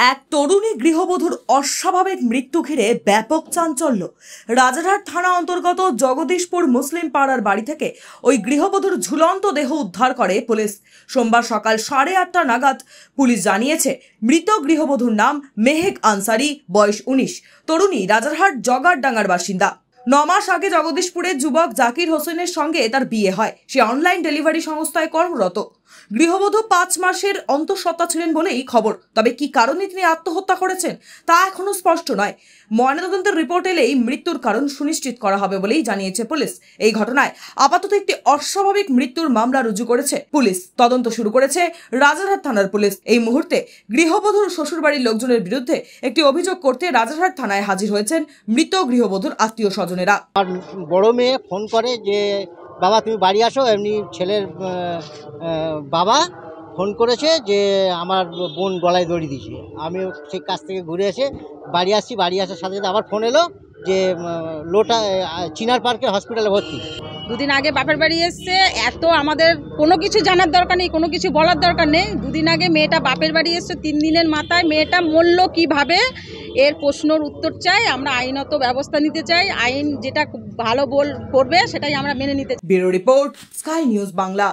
এক তরুণী গৃহবধূর অস্বাভাবিক মৃত্যু ঘিরে ব্যাপক চাঞ্চল্য। রাজারহাট থানা অন্তর্গত জগদীশপুর মুসলিম পাড়ার বাড়ি থেকে ওই গৃহবধূর ঝুলন্ত দেহ উদ্ধার করে পুলিশ। সোমবার সকাল 8:30 নাগাদ পুলিশ জানিয়েছে, মৃত গৃহবধূর নাম মেহেক আনসারি, বয়স 19। তরুণী রাজারহাট জগারডাঙ্গার বাসিন্দা। 9 মাস আগে জগদীশপুরের যুবক জাকির হোসেনের সঙ্গে তার বিয়ে হয়। সে অনলাইন ডেলিভারি সংস্থায় কর্মরত। গৃহবধূ 5 মাসের অন্তঃসত্ত্বা ছিলেন বলেই খবর। তবে কি কারণে তিনি আত্মহত্যা করেছেন তা এখনো স্পষ্ট নয়। ময়নাতদন্তের রিপোর্ট এলেই মৃত্যুর কারণ সুনিশ্চিত করা হবে বলেই জানিয়েছে পুলিশ। এই ঘটনায় আপাতত একটি অস্বাভাবিক মৃত্যুর মামলা রুজু করেছে পুলিশ। তদন্ত শুরু করেছে রাজারহাট থানার পুলিশ। এই মুহূর্তে গৃহবধূর শ্বশুরবাড়ির লোকজনের বিরুদ্ধে একটি অভিযোগ করতে রাজারহাট থানায় হাজির হয়েছেন মৃত গৃহবধূর আত্মীয় স্বজনেরা। আর বড় মেয়ে ফোন করে যে বাবা তুমি বাড়ি আসো। এমনি ছেলের বাবা ফোন করেছে যে আমার বোন গলায় দড়ি দিয়েছে। আমি সেই কাছ থেকে ঘুরে এসে বাড়ি আসছি। বাড়ি আসার সাথে সাথে আবার ফোন এলো যে লোটা চিনার পার্কে হসপিটালে ভর্তি। দুদিন আগে বাপের বাড়ি এসছে। এত আমাদের কোনো কিছু জানার দরকার নেই, কোনো কিছু বলার দরকার নেই। দুদিন আগে মেয়েটা বাপের বাড়ি এসছে। 3 দিনের মাথায় মেয়েটা মরল কিভাবে, এর প্রশ্নের উত্তর চাই। আমরা আইনত ব্যবস্থা নিতে চাই। আইন যেটা ভালো করবে সেটাই আমরা মেনে নিতে চাই। Bureau report, sky news Bangla.